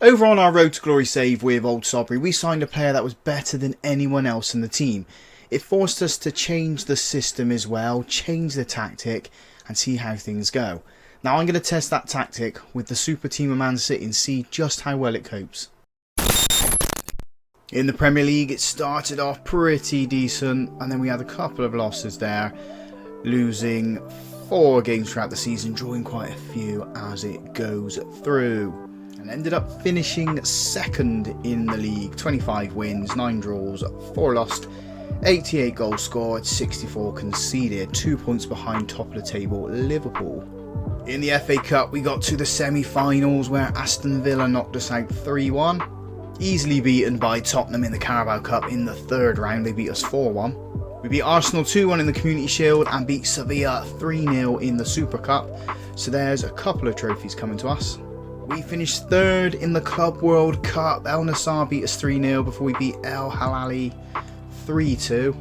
Over on our Road to Glory save with Old Sobry, we signed a player that was better than anyone else in the team. It forced us to change the system as well, change the tactic, and see how things go. Now I'm going to test that tactic with the super team of Man City and see just how well it copes. In the Premier League, it started off pretty decent, and then we had a couple of losses there, losing 4 games throughout the season, drawing quite a few as it goes through. And ended up finishing second in the league, 25 wins, 9 draws, 4 lost, 88 goals scored, 64 conceded, 2 points behind top of the table Liverpool. In the FA Cup we got to the semi-finals where Aston Villa knocked us out 3-1, easily beaten by Tottenham in the Carabao Cup in the 3rd round. They beat us 4-1. We beat Arsenal 2-1 in the Community Shield and beat Sevilla 3-0 in the Super Cup, so there's a couple of trophies coming to us. We finished 3rd in the Club World Cup. El Nassr beat us 3-0 before we beat El Hilali 3-2.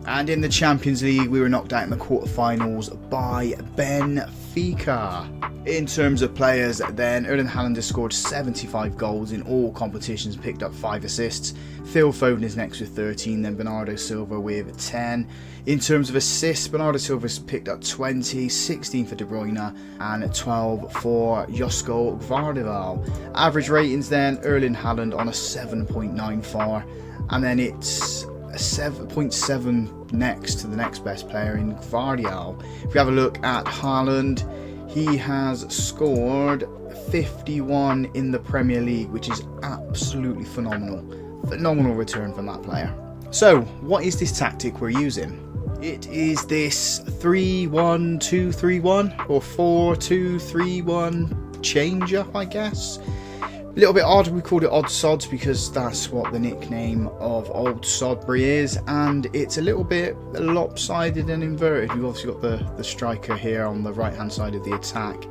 And in the Champions League, we were knocked out in the quarterfinals by Benfica. In terms of players then, Erling Haaland has scored 75 goals in all competitions, picked up 5 assists. Phil Foden is next with 13, then Bernardo Silva with 10. In terms of assists, Bernardo Silva's picked up 20, 16 for De Bruyne and 12 for Josko Gvardiol. Average ratings then, Erling Haaland on a 7.94, and then it's a 7.7 next to the next best player in Gvardiol. If we have a look at Haaland, he has scored 51 in the Premier League, which is absolutely phenomenal. Phenomenal return from that player. So, what is this tactic we're using? It is this 3-1-2-3-1 or 4-2-3-1 change up, I guess. A little bit odd, we called it Odd Sods because that's what the nickname of Old Sodbury is, and it's a little bit lopsided and inverted. We've obviously got the striker here on the right hand side of the attack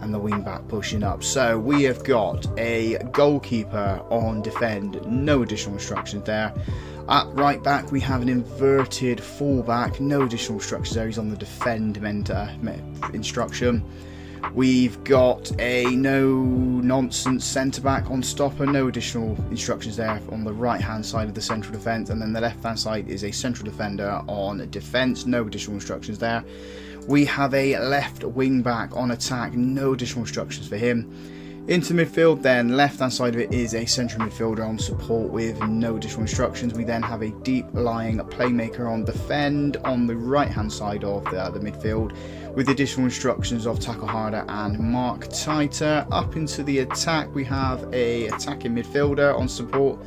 and the wing back pushing up. So we have got a goalkeeper on defend, no additional instructions there. At right back we have an inverted fullback, no additional instructions there, he's on the defend instruction. We've got a no-nonsense centre-back on stopper, no additional instructions there on the right-hand side of the central defence, and then the left-hand side is a central defender on defence, no additional instructions there. We have a left wing-back on attack, no additional instructions for him. Into midfield then, left-hand side of it is a central midfielder on support with no additional instructions. We then have a deep-lying playmaker on defend on the right-hand side of the midfield, with additional instructions of tackle harder and mark tighter. Up into the attack we have a attacking midfielder on support,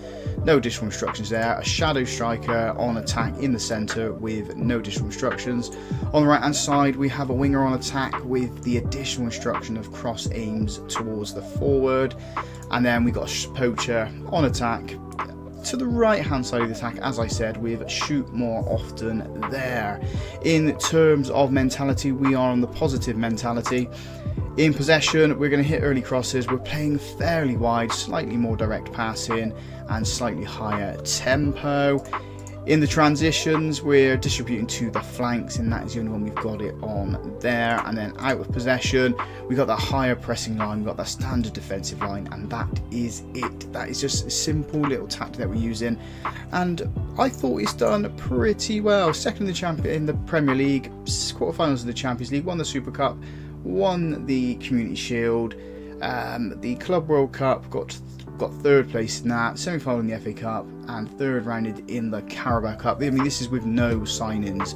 no additional instructions there. A shadow striker on attack in the centre with no additional instructions. On the right hand side we have a winger on attack with the additional instruction of cross aims towards the forward, and then we got a poacher on attack to the right hand side of the attack, as I said, with shoot more often there. In terms of mentality, we are on the positive mentality. In possession, we're going to hit early crosses, we're playing fairly wide, slightly more direct passing and slightly higher tempo. In the transitions, we're distributing to the flanks, and that is the only one we've got it on there. And then out of possession, we've got that higher pressing line, we've got that standard defensive line, and that is it. That is just a simple little tactic that we're using, and I thought it's done pretty well. Second in the Premier League, quarterfinals of the Champions League, won the Super Cup, won the Community Shield, the Club World Cup, got 3rd place in that, semi-final in the FA Cup, and 3rd rounded in the Carabao Cup. I mean, this is with no signings,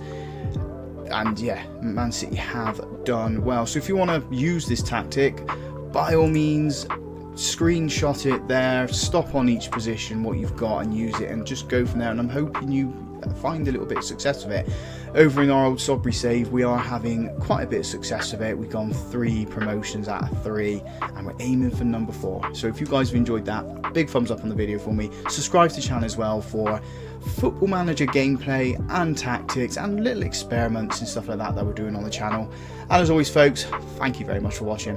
and yeah, Man City have done well. So if you want to use this tactic, by all means, screenshot it there, stop on each position what you've got and use it, and just go from there. And I'm hoping you find a little bit of success with it. Over in our Old Sodbury save, we are having quite a bit of success with it. We've gone 3 promotions out of 3, and we're aiming for number 4. So if you guys have enjoyed that, big thumbs up on the video for me. Subscribe to the channel as well for Football Manager gameplay and tactics and little experiments and stuff like that we're doing on the channel. And as always folks, thank you very much for watching.